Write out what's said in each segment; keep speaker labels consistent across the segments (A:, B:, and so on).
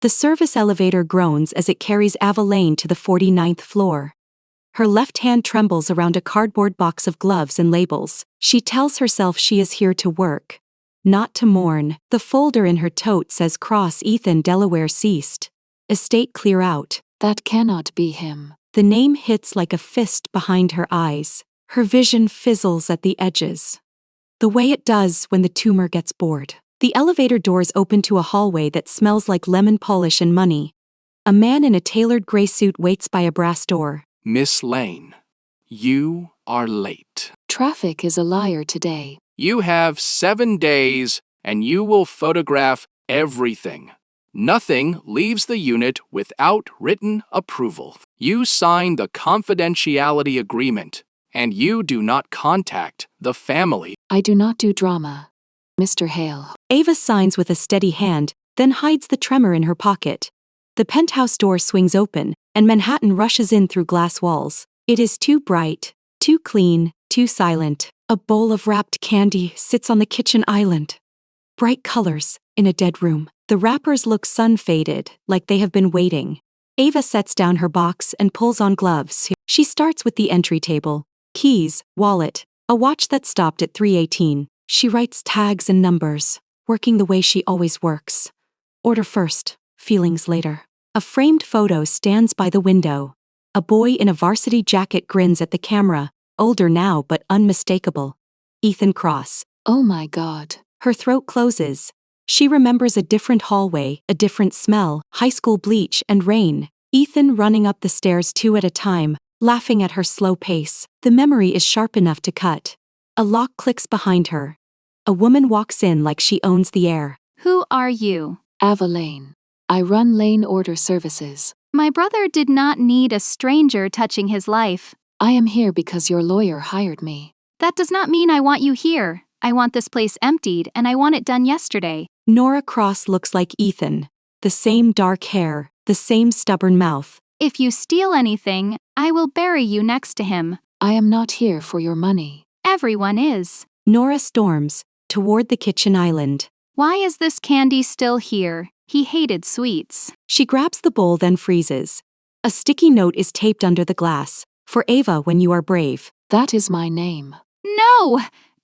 A: The service elevator groans as it carries Ava Lane to the 49th floor. Her left hand trembles around a cardboard box of gloves and labels. She tells herself she is here to work, not to mourn. The folder in her tote says Cross Ethan Delaware ceased. Estate clear out.
B: That cannot be him.
A: The name hits like a fist behind her eyes. Her vision fizzles at the edges, the way it does when the tumor gets bored. The elevator doors open to a hallway that smells like lemon polish and money. A man in a tailored gray suit waits by a brass door.
C: Miss Lane, you are late.
B: Traffic is a liar today.
C: You have 7 days, and you will photograph everything. Nothing leaves the unit without written approval. You sign the confidentiality agreement, and you do not contact the family.
B: I do not do drama, Mr. Hale.
A: Ava signs with a steady hand, then hides the tremor in her pocket. The penthouse door swings open, and Manhattan rushes in through glass walls. It is too bright, too clean, too silent. A bowl of wrapped candy sits on the kitchen island. Bright colors, in a dead room. The wrappers look sun-faded, like they have been waiting. Ava sets down her box and pulls on gloves. She starts with the entry table. Keys, wallet, a watch that stopped at 3:18. She writes tags and numbers, working the way she always works. Order first, feelings later. A framed photo stands by the window. A boy in a varsity jacket grins at the camera, older now but unmistakable. Ethan Cross.
B: Oh my God.
A: Her throat closes. She remembers a different hallway, a different smell, high school bleach and rain. Ethan running up the stairs 2 at a time, laughing at her slow pace. The memory is sharp enough to cut. A lock clicks behind her. A woman walks in like she owns the air.
D: Who are you?
B: Ava Lane. I run Lane Order Services.
D: My brother did not need a stranger touching his life.
B: I am here because your lawyer hired me.
D: That does not mean I want you here. I want this place emptied and I want it done yesterday.
A: Nora Cross looks like Ethan. The same dark hair, the same stubborn mouth.
D: If you steal anything, I will bury you next to him.
B: I am not here for your money.
D: Everyone is.
A: Nora storms toward the kitchen island.
D: Why is this candy still here? He hated sweets.
A: She grabs the bowl then freezes. A sticky note is taped under the glass. For Ava when you are brave.
B: That is my name.
D: No,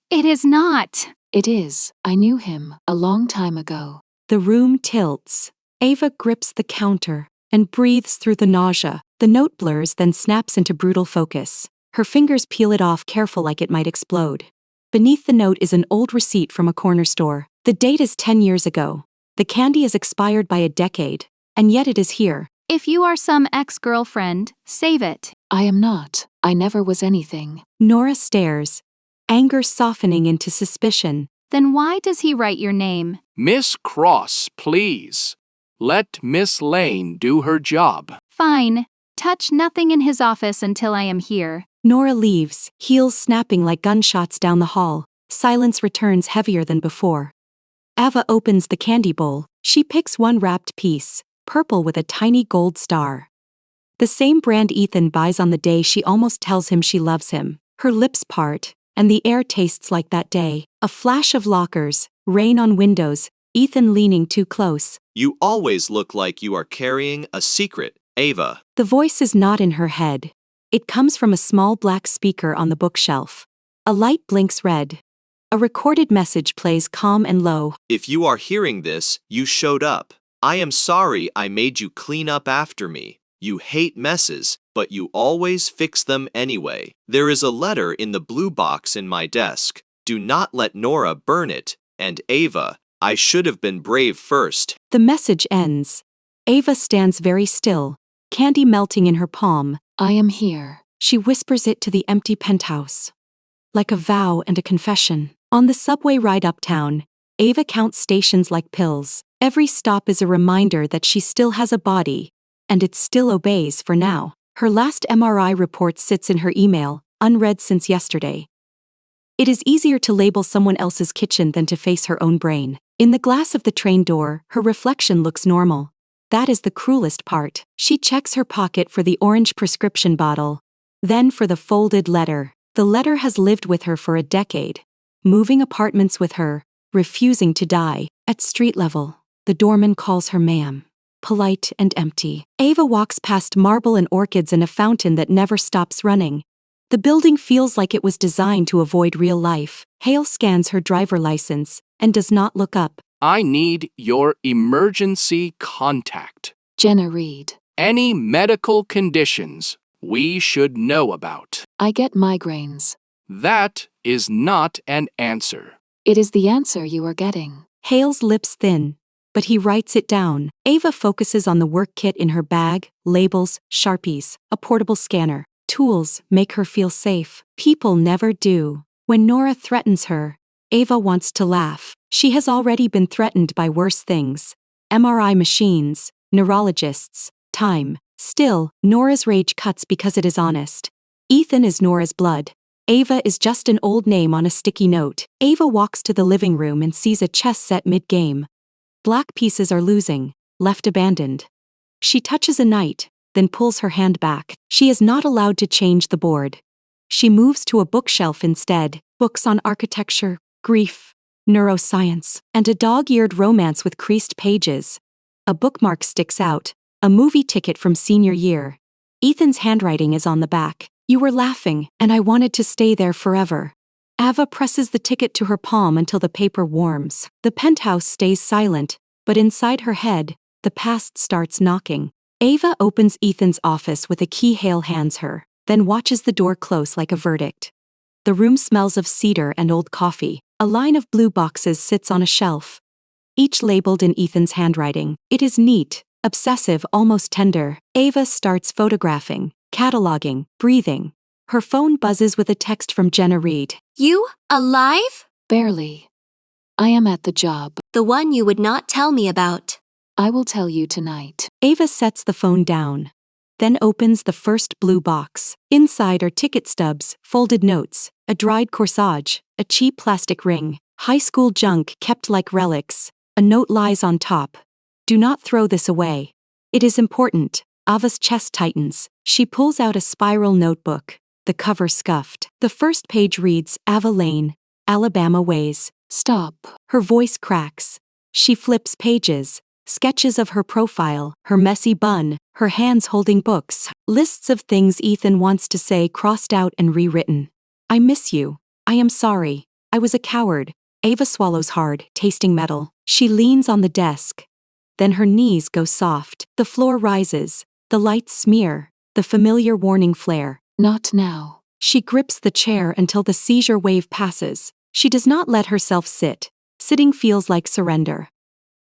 D: it is not.
B: It is. I knew him a long time ago.
A: The room tilts. Ava grips the counter and breathes through the nausea. The note blurs then snaps into brutal focus. Her fingers peel it off careful like it might explode. Beneath the note is an old receipt from a corner store. The date is 10 years ago. The candy is expired by a decade, and yet it is here.
D: If you are some ex-girlfriend, save it.
B: I am not. I never was anything.
A: Nora stares, anger softening into suspicion.
D: Then why does he write your name?
C: Miss Cross, please. Let Miss Lane do her job.
D: Fine. Touch nothing in his office until I am here.
A: Nora leaves, heels snapping like gunshots down the hall. Silence returns heavier than before. Ava opens the candy bowl. She picks one wrapped piece, purple with a tiny gold star. The same brand Ethan buys on the day she almost tells him she loves him. Her lips part, and the air tastes like that day. A flash of lockers, rain on windows, Ethan leaning too close.
E: You always look like you are carrying a secret, Ava.
A: The voice is not in her head. It comes from a small black speaker on the bookshelf. A light blinks red. A recorded message plays calm and low.
E: If you are hearing this, you showed up. I am sorry I made you clean up after me. You hate messes, but you always fix them anyway. There is a letter in the blue box in my desk. Do not let Nora burn it. And Ava, I should have been brave first.
A: The message ends. Ava stands very still, candy melting in her palm.
B: I am here.
A: She whispers it to the empty penthouse. Like a vow and a confession. On the subway ride uptown, Ava counts stations like pills. Every stop is a reminder that she still has a body, and it still obeys for now. Her last MRI report sits in her email, unread since yesterday. It is easier to label someone else's kitchen than to face her own brain. In the glass of the train door, her reflection looks normal. That is the cruelest part. She checks her pocket for the orange prescription bottle. Then for the folded letter. The letter has lived with her for a decade. Moving apartments with her, refusing to die. At street level, the doorman calls her ma'am. polite and empty. Ava walks past marble and orchids and a fountain that never stops running. The building feels like it was designed to avoid real life. Hale scans her driver license and does not look up.
C: I need your emergency contact.
B: Jenna Reed.
C: Any medical conditions we should know about.
B: I get migraines.
C: That is not an answer.
B: It is the answer you are getting.
A: Hale's lips thin, but he writes it down. Ava focuses on the work kit in her bag, labels, Sharpies, a portable scanner. Tools make her feel safe. People never do. When Nora threatens her, Ava wants to laugh. She has already been threatened by worse things. MRI machines, neurologists, time. Still, Nora's rage cuts because it is honest. Ethan is Nora's blood. Ava is just an old name on a sticky note. Ava walks to the living room and sees a chess set mid-game. Black pieces are losing, left abandoned. She touches a knight, then pulls her hand back. She is not allowed to change the board. She moves to a bookshelf instead, books on architecture, grief, neuroscience, and a dog-eared romance with creased pages. A bookmark sticks out, a movie ticket from senior year. Ethan's handwriting is on the back. You were laughing, and I wanted to stay there forever. Ava presses the ticket to her palm until the paper warms. The penthouse stays silent, but inside her head, the past starts knocking. Ava opens Ethan's office with a key Hale hands her, then watches the door close like a verdict. The room smells of cedar and old coffee. A line of blue boxes sits on a shelf, each labeled in Ethan's handwriting. It is neat, obsessive, almost tender. Ava starts photographing, cataloging, breathing. Her phone buzzes with a text from Jenna Reed.
F: You, alive?
B: Barely. I am at the job.
F: The one you would not tell me about.
B: I will tell you tonight.
A: Ava sets the phone down, then opens the first blue box. Inside are ticket stubs, folded notes, a dried corsage, a cheap plastic ring, high school junk kept like relics. A note lies on top. Do not throw this away. It is important. Ava's chest tightens. She pulls out a spiral notebook, the cover scuffed. The first page reads, Ava Lane, Alabama Ways.
B: Stop.
A: Her voice cracks. She flips pages. Sketches of her profile, her messy bun, her hands holding books, lists of things Ethan wants to say crossed out and rewritten. I miss you. I am sorry. I was a coward. Ava swallows hard, tasting metal. She leans on the desk. Then her knees go soft. The floor rises. The lights smear. The familiar warning flare.
B: Not now.
A: She grips the chair until the seizure wave passes. She does not let herself sit. Sitting feels like surrender.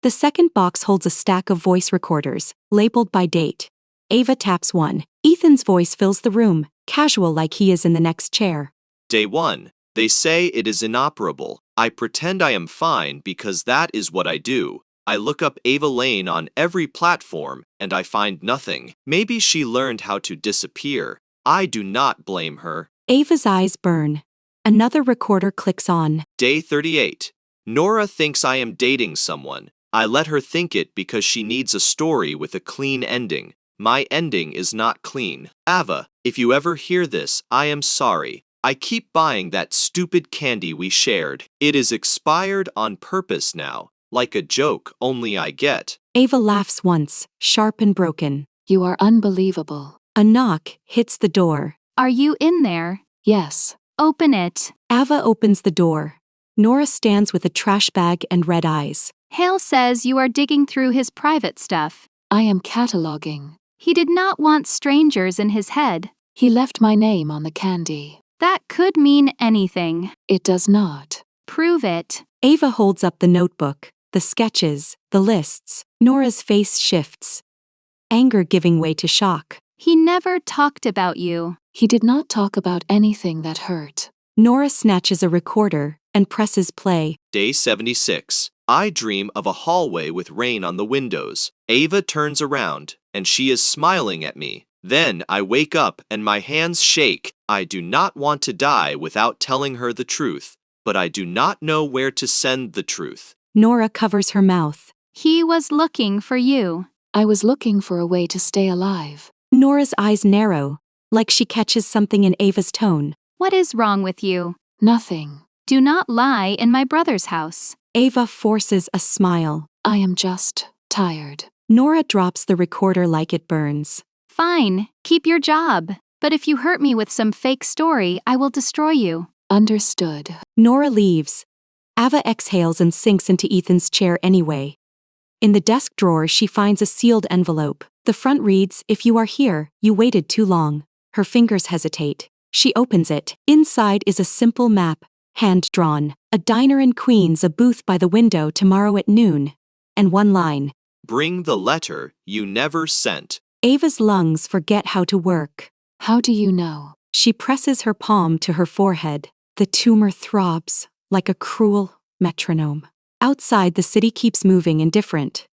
A: The second box holds a stack of voice recorders, labeled by date. Ava taps one. Ethan's voice fills the room, casual like he is in the next chair.
E: Day 1. They say it is inoperable. I pretend I am fine because that is what I do. I look up Ava Lane on every platform and I find nothing. Maybe she learned how to disappear. I do not blame her.
A: Ava's eyes burn. Another recorder clicks on.
E: Day 38. Nora thinks I am dating someone. I let her think it because she needs a story with a clean ending. My ending is not clean. Ava, if you ever hear this, I am sorry. I keep buying that stupid candy we shared. It is expired on purpose now. Like a joke, only I get.
A: Ava laughs once, sharp and broken.
B: You are unbelievable.
A: A knock hits the door.
D: Are you in there?
B: Yes.
D: Open it.
A: Ava opens the door. Nora stands with a trash bag and red eyes.
D: Hale says you are digging through his private stuff.
B: I am cataloging.
D: He did not want strangers in his head.
B: He left my name on the candy.
D: That could mean anything.
B: It does not.
D: Prove it.
A: Ava holds up the notebook, the sketches, the lists. Nora's face shifts. Anger giving way to shock.
D: He never talked about you.
B: He did not talk about anything that hurt.
A: Nora snatches a recorder and presses play.
E: Day 76. I dream of a hallway with rain on the windows. Ava turns around, and she is smiling at me. Then I wake up and my hands shake. I do not want to die without telling her the truth, but I do not know where to send the truth.
A: Nora covers her mouth.
D: He was looking for you.
B: I was looking for a way to stay alive.
A: Nora's eyes narrow, like she catches something in Ava's tone.
D: What is wrong with you?
B: Nothing.
D: Do not lie in my brother's house.
A: Ava forces a smile.
B: I am just tired.
A: Nora drops the recorder like it burns.
D: Fine, keep your job. But if you hurt me with some fake story, I will destroy you.
B: Understood.
A: Nora leaves. Ava exhales and sinks into Ethan's chair anyway. In the desk drawer, she finds a sealed envelope. The front reads, "If you are here, you waited too long." Her fingers hesitate. She opens it. Inside is a simple map, hand-drawn. A diner in Queens, a booth by the window tomorrow at noon. And one line.
E: Bring the letter you never sent.
A: Ava's lungs forget how to work.
B: How do you know?
A: She presses her palm to her forehead. The tumor throbs like a cruel metronome. Outside, the city keeps moving, indifferent.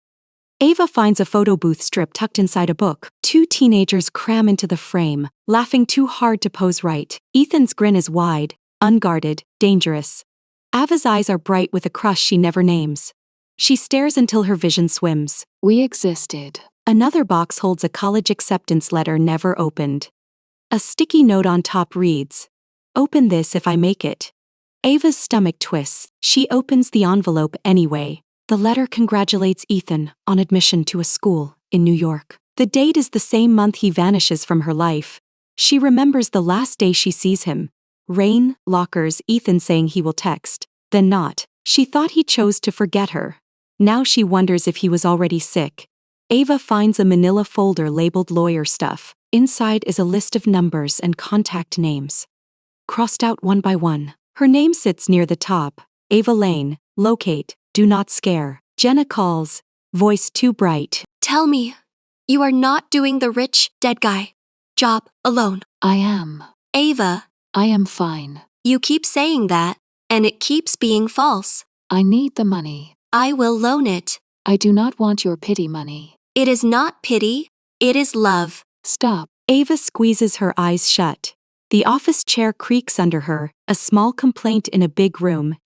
A: Ava finds a photo booth strip tucked inside a book. Two teenagers cram into the frame, laughing too hard to pose right. Ethan's grin is wide, unguarded, dangerous. Ava's eyes are bright with a crush she never names. She stares until her vision swims.
B: We existed.
A: Another box holds a college acceptance letter never opened. A sticky note on top reads, "Open this if I make it." Ava's stomach twists. She opens the envelope anyway. The letter congratulates Ethan on admission to a school in New York. The date is the same month he vanishes from her life. She remembers the last day she sees him. Rain, lockers, Ethan saying he will text. Then not. She thought he chose to forget her. Now she wonders if he was already sick. Ava finds a manila folder labeled lawyer stuff. Inside is a list of numbers and contact names. Crossed out one by one. Her name sits near the top. Ava Lane, locate, do not scare. Jenna calls, voice too bright.
F: Tell me, you are not doing the rich, dead guy job alone.
B: I am.
F: Ava,
B: I am fine.
F: you keep saying that, and it keeps being false.
B: I need the money.
F: I will loan it.
B: I do not want your pity money.
F: It is not pity, it is love.
B: Stop.
A: Ava squeezes her eyes shut. The office chair creaks under her, a small complaint in a big room.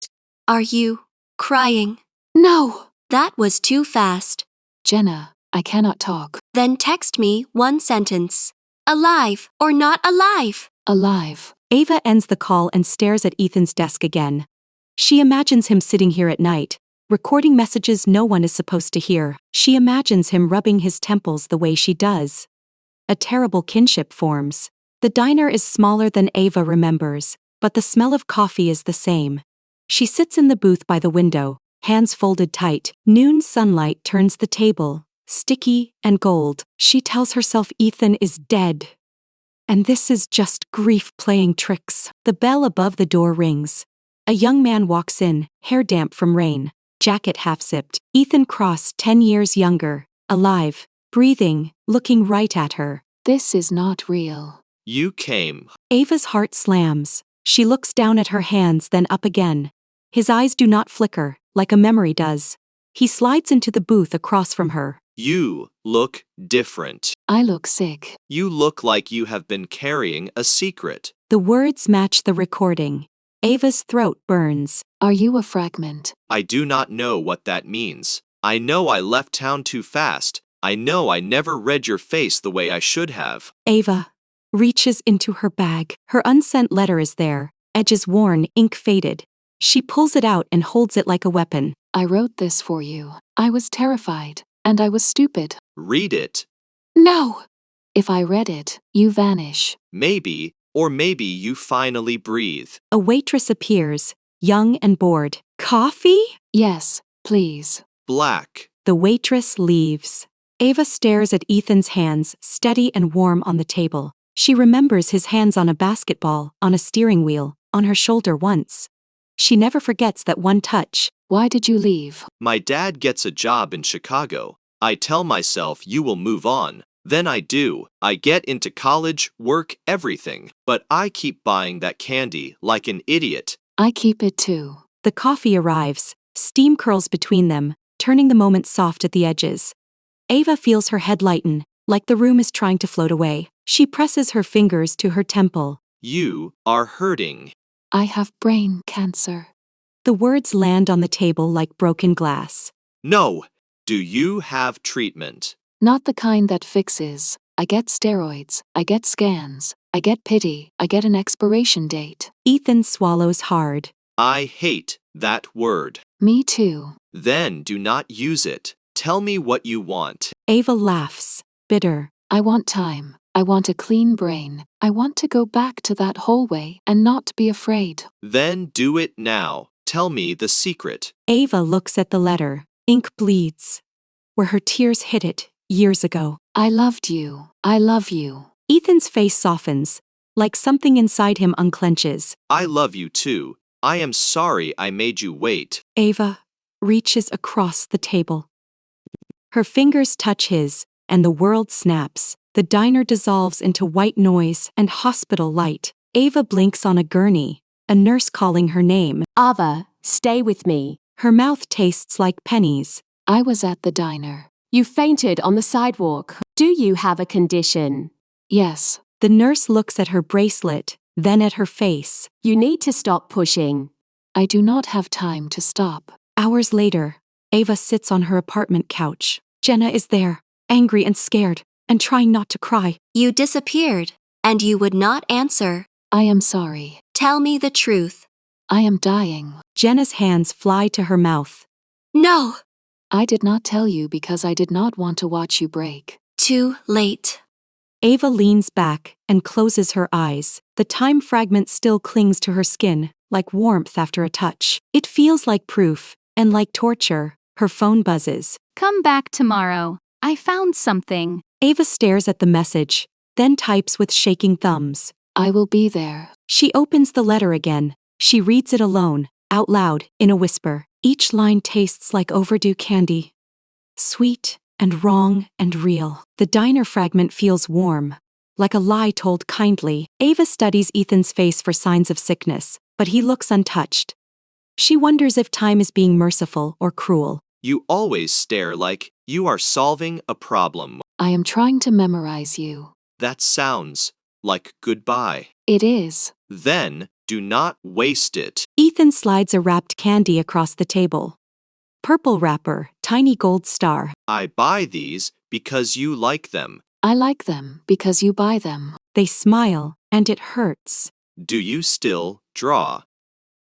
F: Are you crying?
B: No!
F: That was too fast.
B: Jenna, I cannot talk.
F: Then text me one sentence. Alive or not alive?
B: Alive.
A: Ava ends the call and stares at Ethan's desk again. She imagines him sitting here at night, recording messages no one is supposed to hear. She imagines him rubbing his temples the way she does. A terrible kinship forms. The diner is smaller than Ava remembers, but the smell of coffee is the same. She sits in the booth by the window, hands folded tight. Noon sunlight turns the table, sticky and gold. She tells herself Ethan is dead. And this is just grief playing tricks. The bell above the door rings. A young man walks in, hair damp from rain, jacket half-zipped. Ethan Cross, 10 years younger, alive, breathing, looking right at her.
B: This is not real.
E: You came.
A: Ava's heart slams. She looks down at her hands, then up again. His eyes do not flicker, like a memory does. He slides into the booth across from her.
E: You look different.
B: I look sick.
E: You look like you have been carrying a secret.
A: The words match the recording. Ava's throat burns.
B: Are you a fragment?
E: I do not know what that means. I know I left town too fast. I know I never read your face the way I should have.
A: Ava reaches into her bag. Her unsent letter is there, edges worn, ink faded. She pulls it out and holds it like a weapon.
B: I wrote this for you. I was terrified, and I was stupid.
E: Read it.
B: No! If I read it, you vanish.
E: Maybe, or maybe you finally breathe.
A: A waitress appears, young and bored. Coffee?
B: Yes, please.
E: Black.
A: The waitress leaves. Ava stares at Ethan's hands, steady and warm on the table. She remembers his hands on a basketball, on a steering wheel, on her shoulder once. She never forgets that one touch.
B: Why did you leave?
E: My dad gets a job in Chicago. I tell myself you will move on. Then I do. I get into college, work, everything. But I keep buying that candy like an idiot.
B: I keep it too.
A: The coffee arrives. Steam curls between them, turning the moment soft at the edges. Ava feels her head lighten, like the room is trying to float away. She presses her fingers to her temple.
E: You are hurting.
B: I have brain cancer.
A: The words land on the table like broken glass.
E: No. Do you have treatment?
B: Not the kind that fixes. I get steroids. I get scans. I get pity. I get an expiration date.
A: Ethan swallows hard.
E: I hate that word.
B: Me too.
E: Then do not use it. Tell me what you want.
A: Ava laughs, bitter.
B: I want time. I want a clean brain. I want to go back to that hallway and not be afraid.
E: Then do it now. Tell me the secret.
A: Ava looks at the letter. Ink bleeds. Where her tears hit it, years ago.
B: I loved you. I love you.
A: Ethan's face softens, like something inside him unclenches.
E: I love you too. I am sorry I made you wait.
A: Ava reaches across the table. Her fingers touch his, and the world snaps. The diner dissolves into white noise and hospital light. Ava blinks on a gurney, a nurse calling her name.
G: Ava, stay with me.
A: Her mouth tastes like pennies.
B: I was at the diner.
G: You fainted on the sidewalk. Do you have a condition?
B: Yes.
A: The nurse looks at her bracelet, then at her face.
G: You need to stop pushing.
B: I do not have time to stop.
A: Hours later, Ava sits on her apartment couch. Jenna is there, angry and scared, and trying not to cry.
F: You disappeared, and you would not answer.
B: I am sorry.
F: Tell me the truth.
B: I am dying.
A: Jenna's hands fly to her mouth.
F: No!
B: I did not tell you because I did not want to watch you break.
F: Too late.
A: Ava leans back and closes her eyes. The time fragment still clings to her skin, like warmth after a touch. It feels like proof, and like torture. Her phone buzzes.
D: Come back tomorrow. I found something.
A: Ava stares at the message, then types with shaking thumbs.
B: I will be there.
A: She opens the letter again. She reads it alone, out loud, in a whisper. Each line tastes like overdue candy. Sweet and wrong and real. The diner fragment feels warm, like a lie told kindly. Ava studies Ethan's face for signs of sickness, but he looks untouched. She wonders if time is being merciful or cruel.
E: You always stare like you are solving a problem.
B: I am trying to memorize you.
E: That sounds like goodbye.
B: It is.
E: Then, do not waste it.
A: Ethan slides a wrapped candy across the table. Purple wrapper, tiny gold star.
E: I buy these because you like them.
B: I like them because you buy them.
A: They smile, and it hurts.
E: Do you still draw?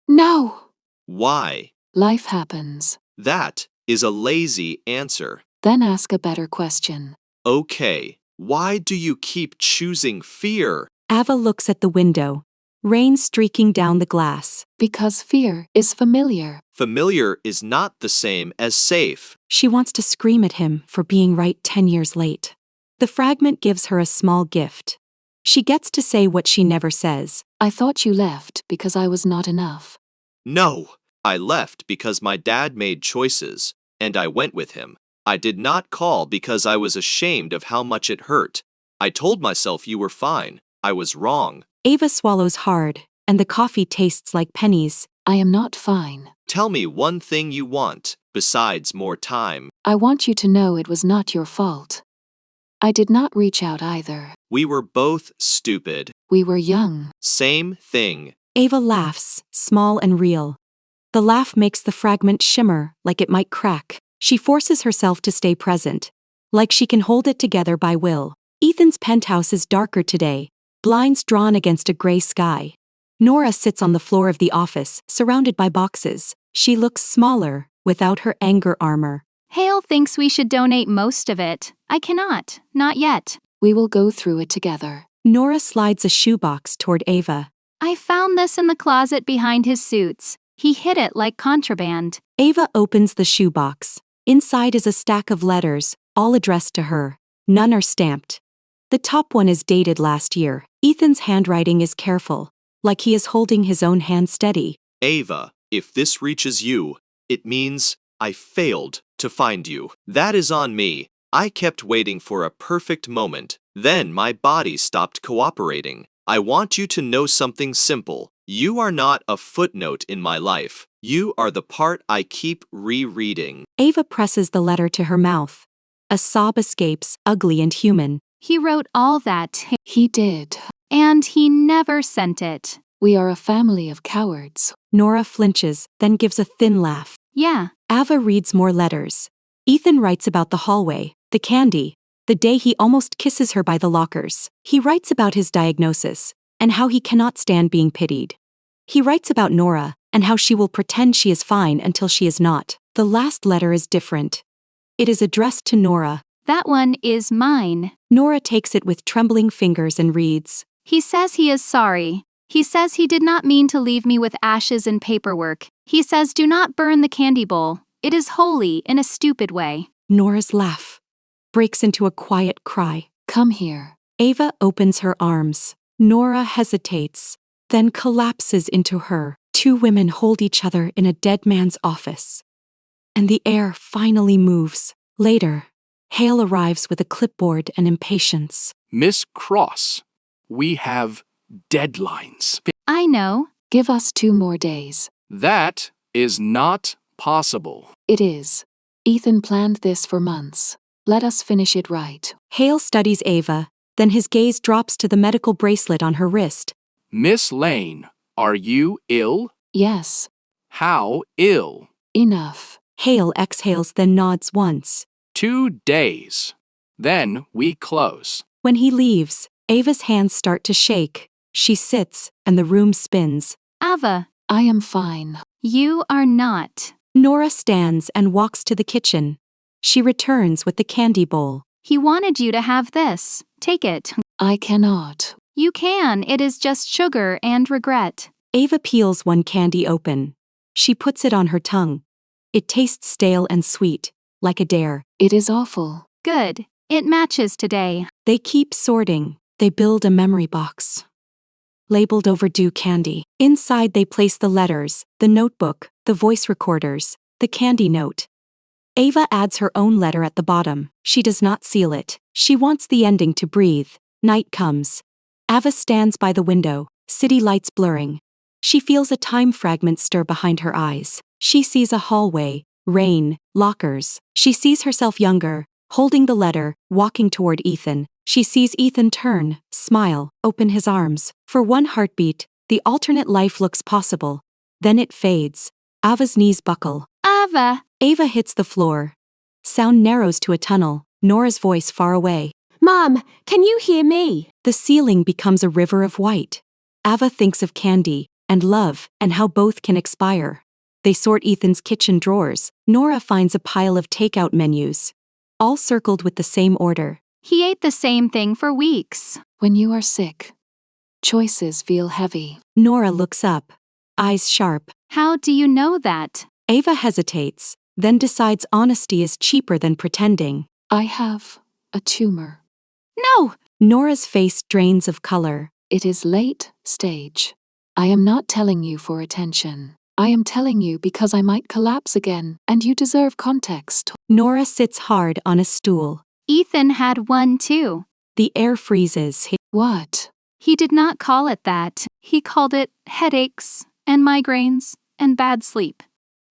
B: No!
E: Why?
B: Life happens.
E: That is a lazy answer.
B: Then ask a better question.
E: Okay, why do you keep choosing fear?
A: Ava looks at the window. Rain streaking down the glass.
B: Because fear is familiar.
E: Familiar is not the same as safe.
A: She wants to scream at him for being right 10 years late. The fragment gives her a small gift. She gets to say what she never says.
B: I thought you left because I was not enough.
E: No, I left because my dad made choices, and I went with him. I did not call because I was ashamed of how much it hurt. I told myself you were fine. I was wrong.
A: Ava swallows hard, and the coffee tastes like pennies.
B: I am not fine.
E: Tell me one thing you want, besides more time.
B: I want you to know it was not your fault. I did not reach out either.
E: We were both stupid.
B: We were young.
E: Same thing.
A: Ava laughs, small and real. The laugh makes the fragment shimmer, like it might crack. She forces herself to stay present, like she can hold it together by will. Ethan's penthouse is darker today, blinds drawn against a gray sky. Nora sits on the floor of the office, surrounded by boxes. She looks smaller, without her anger armor.
D: Hale thinks we should donate most of it. I cannot. Not yet.
B: We will go through it together.
A: Nora slides a shoebox toward Ava.
D: I found this in the closet behind his suits. He hid it like contraband.
A: Ava opens the shoebox. Inside is a stack of letters, all addressed to her. None are stamped. The top one is dated last year. Ethan's handwriting is careful, like he is holding his own hand steady.
E: Ava, if this reaches you, it means I failed to find you. That is on me. I kept waiting for a perfect moment. Then my body stopped cooperating. I want you to know something simple. You are not a footnote in my life. You are the part I keep rereading.
A: Ava presses the letter to her mouth. A sob escapes, ugly and human.
D: He wrote all that.
B: He did.
D: And he never sent it.
B: We are a family of cowards.
A: Nora flinches, then gives a thin laugh.
D: Yeah.
A: Ava reads more letters. Ethan writes about the hallway, the candy, the day he almost kisses her by the lockers. He writes about his diagnosis, and how he cannot stand being pitied. He writes about Nora, and how she will pretend she is fine until she is not. The last letter is different. It is addressed to Nora.
D: That one is mine.
A: Nora takes it with trembling fingers and reads.
D: He says he is sorry. He says he did not mean to leave me with ashes and paperwork. He says do not burn the candy bowl. It is holy in a stupid way.
A: Nora's laugh breaks into a quiet cry.
B: Come here.
A: Ava opens her arms. Nora hesitates, then collapses into her. Two women hold each other in a dead man's office. And the air finally moves. Later, Hale arrives with a clipboard and impatience.
C: Miss Cross, we have deadlines.
D: I know.
B: Give us 2 more days.
C: That is not possible.
B: It is. Ethan planned this for months. Let us finish it right.
A: Hale studies Ava, then his gaze drops to the medical bracelet on her wrist.
C: Miss Lane, are you ill?
B: Yes.
C: How ill?
B: Enough.
A: Hale exhales then nods once.
C: 2 days. Then we close.
A: When he leaves, Ava's hands start to shake. She sits, and the room spins.
D: Ava,
B: I am fine.
D: you are not.
A: Nora stands and walks to the kitchen. She returns with the candy bowl.
D: He wanted you to have this. Take it.
B: I cannot.
D: You can. It is just sugar and regret.
A: Ava peels one candy open. She puts it on her tongue. It tastes stale and sweet, like a dare.
B: It is awful.
D: Good. It matches today.
A: They keep sorting. They build a memory box. Labeled overdue candy. Inside they place the letters, the notebook, the voice recorders, the candy note. Ava adds her own letter at the bottom. She does not seal it. She wants the ending to breathe. Night comes. Ava stands by the window, city lights blurring. She feels a time fragment stir behind her eyes. She sees a hallway, rain, lockers. She sees herself younger, holding the letter, walking toward Ethan. She sees Ethan turn, smile, open his arms. For one heartbeat, the alternate life looks possible. Then it fades. Ava's knees buckle.
D: Ava.
A: Ava hits the floor. Sound narrows to a tunnel, Nora's voice far away.
G: Mom, can you hear me?
A: The ceiling becomes a river of white. Ava thinks of candy, and love, and how both can expire. They sort Ethan's kitchen drawers. Nora finds a pile of takeout menus, all circled with the same order.
D: He ate the same thing for weeks.
B: When you are sick, choices feel heavy.
A: Nora looks up, eyes sharp.
D: How do you know that?
A: Ava hesitates, then decides honesty is cheaper than pretending.
B: I have a tumor.
D: No!
A: Nora's face drains of color.
B: It is late stage. I am not telling you for attention. I am telling you because I might collapse again, and you deserve context.
A: Nora sits hard on a stool.
D: Ethan had one too.
A: The air freezes.
B: What?
D: He did not call it that. He called it headaches and migraines and bad sleep.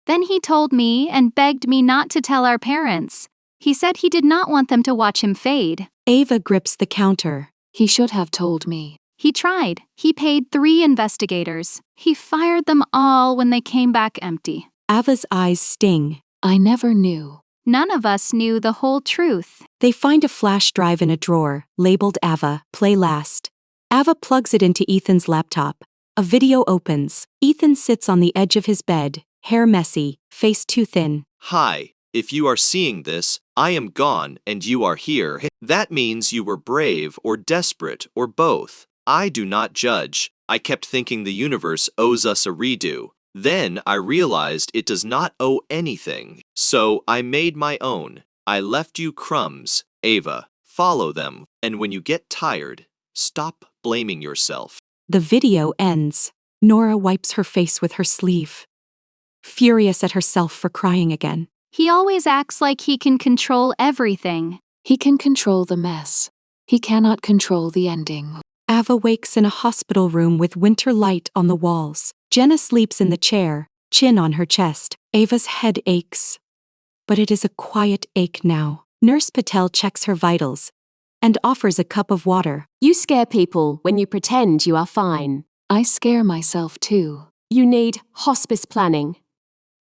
D: Then he told me and begged me not to tell our parents. He said he did not want them to watch him fade.
A: Ava grips the counter.
B: He should have told me.
D: He tried. He paid 3 investigators. He fired them all when they came back empty.
A: Ava's eyes sting.
B: I never knew.
D: None of us knew the whole truth.
A: They find a flash drive in a drawer, labeled Ava, play last. Ava plugs it into Ethan's laptop. A video opens. Ethan sits on the edge of his bed, hair messy, face too thin.
E: Hi, if you are seeing this, I am gone and you are here. That means you were brave or desperate or both. I do not judge. I kept thinking the universe owes us a redo. Then I realized it does not owe anything. So I made my own. I left you crumbs, Ava. Follow them. And when you get tired, stop blaming yourself.
A: The video ends. Nora wipes her face with her sleeve, furious at herself for crying again.
D: He always acts like he can control everything.
B: He can control the mess. He cannot control the ending.
A: Ava wakes in a hospital room with winter light on the walls. Jenna sleeps in the chair, chin on her chest. Ava's head aches. But it is a quiet ache now. Nurse Patel checks her vitals and offers a cup of water.
G: You scare people when you pretend you are fine.
B: I scare myself too.
G: You need hospice planning.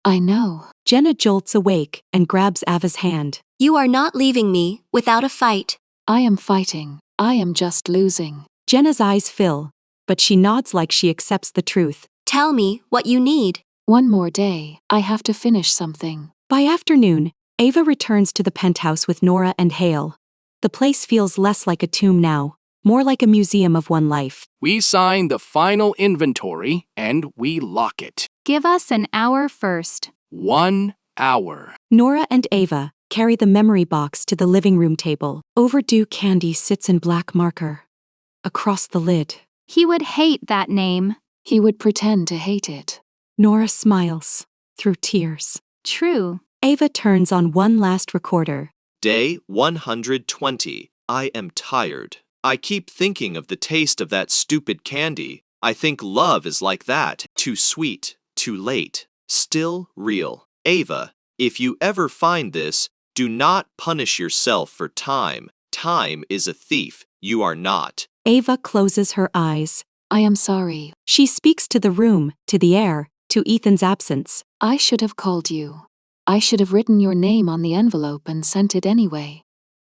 B: I know.
A: Jenna jolts awake and grabs Ava's hand.
F: You are not leaving me without a fight.
B: I am fighting. I am just losing.
A: Jenna's eyes fill, but she nods like she accepts the truth.
F: Tell me what you need.
B: 1 more day. I have to finish something.
A: By afternoon, Ava returns to the penthouse with Nora and Hale. The place feels less like a tomb now, more like a museum of one life.
C: We sign the final inventory and we lock it.
D: Give us an hour first.
C: 1 hour.
A: Nora and Ava carry the memory box to the living room table. Overdue candy sits in black marker across the lid.
D: He would hate that name.
B: He would pretend to hate it.
A: Nora smiles through tears.
D: True.
A: Ava turns on one last recorder.
E: Day 120. I am tired. I keep thinking of the taste of that stupid candy. I think love is like that. Too sweet, too late, still real. Ava, if you ever find this, do not punish yourself for time. Time is a thief. You are not.
A: Ava closes her eyes.
B: I am sorry.
A: She speaks to the room, to the air, to Ethan's absence.
B: I should have called you. I should have written your name on the envelope and sent it anyway.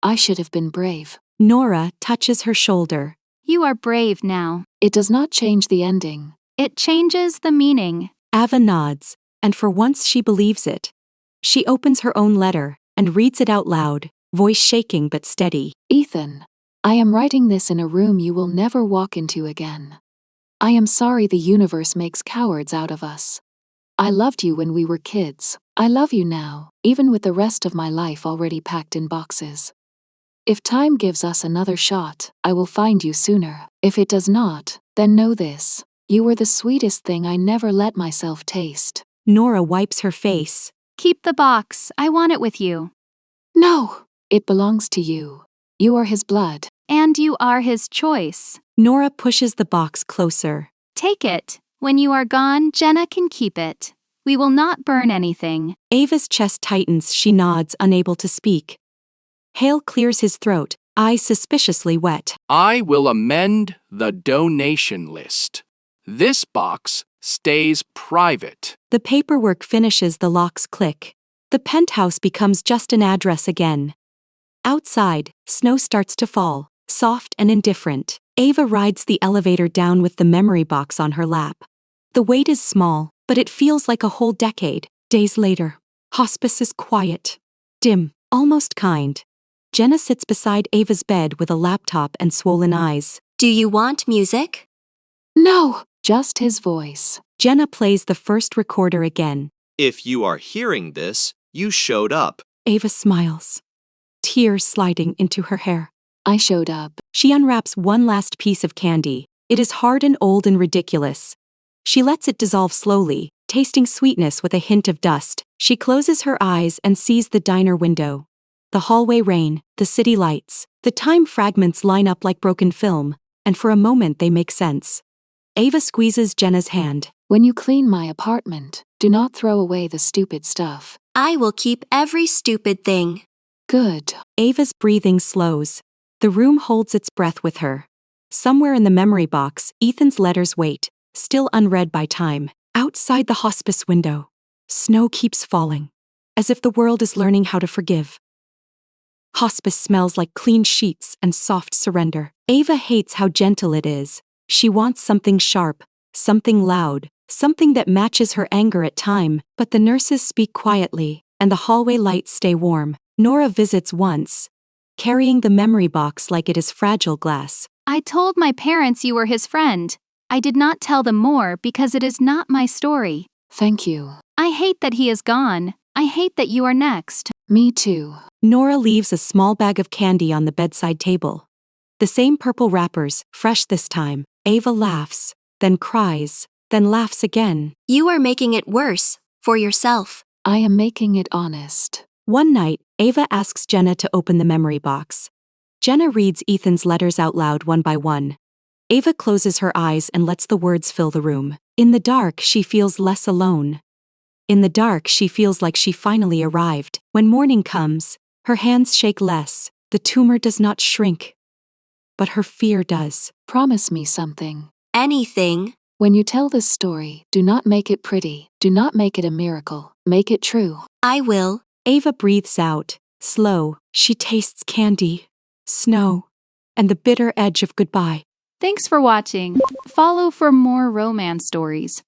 B: I should have been brave.
A: Nora touches her shoulder.
D: You are brave now.
B: It does not change the ending.
D: It changes the meaning.
A: Ava nods, and for once she believes it. She opens her own letter and reads it out loud, voice shaking but steady.
B: Ethan, I am writing this in a room you will never walk into again. I am sorry the universe makes cowards out of us. I loved you when we were kids. I love you now, even with the rest of my life already packed in boxes. If time gives us another shot, I will find you sooner. If it does not, then know this. You were the sweetest thing I never let myself taste.
A: Nora wipes her face.
D: Keep the box. I want it with you.
B: No, it belongs to you. You are his blood.
D: And you are his choice.
A: Nora pushes the box closer.
D: Take it. When you are gone, Jenna can keep it. We will not burn anything.
A: Ava's chest tightens. She nods, unable to speak. Hale clears his throat, eyes suspiciously wet.
C: I will amend the donation list. This box stays private.
A: The paperwork finishes, the locks click. The penthouse becomes just an address again. Outside, snow starts to fall, soft and indifferent. Ava rides the elevator down with the memory box on her lap. The wait is small, but it feels like a whole decade. Days later, hospice is quiet, dim, almost kind. Jenna sits beside Ava's bed with a laptop and swollen eyes.
F: Do you want music?
B: No, just his voice.
A: Jenna plays the first recorder again.
E: If you are hearing this, you showed up.
A: Ava smiles, tears sliding into her hair.
B: I showed up.
A: She unwraps one last piece of candy. It is hard and old and ridiculous. She lets it dissolve slowly, tasting sweetness with a hint of dust. She closes her eyes and sees the diner window. The hallway rain, the city lights, the time fragments line up like broken film, and for a moment they make sense. Ava squeezes Jenna's hand.
B: When you clean my apartment, do not throw away the stupid stuff.
F: I will keep every stupid thing.
B: Good.
A: Ava's breathing slows. The room holds its breath with her. Somewhere in the memory box, Ethan's letters wait, still unread by time. Outside the hospice window, snow keeps falling, as if the world is learning how to forgive. Hospice smells like clean sheets and soft surrender. Ava hates how gentle it is. She wants something sharp, something loud, something that matches her anger at time, but the nurses speak quietly, and the hallway lights stay warm. Nora visits once, carrying the memory box like it is fragile glass.
D: I told my parents you were his friend. I did not tell them more because it is not my story.
B: Thank you.
D: I hate that he is gone. I hate that you are next.
B: Me too.
A: Nora leaves a small bag of candy on the bedside table. The same purple wrappers, fresh this time. Ava laughs, then cries, then laughs again.
F: You are making it worse, for yourself.
B: I am making it honest.
A: One night, Ava asks Jenna to open the memory box. Jenna reads Ethan's letters out loud one by one. Ava closes her eyes and lets the words fill the room. In the dark, she feels less alone. In the dark, she feels like she finally arrived. When morning comes, her hands shake less. The tumor does not shrink. But her fear does.
B: Promise me something.
F: Anything.
B: When you tell this story, do not make it pretty. Do not make it a miracle. Make it true.
F: I will.
A: Ava breathes out. Slow, she tastes candy, snow, and the bitter edge of goodbye.
D: Thanks for watching. Follow for more romance stories.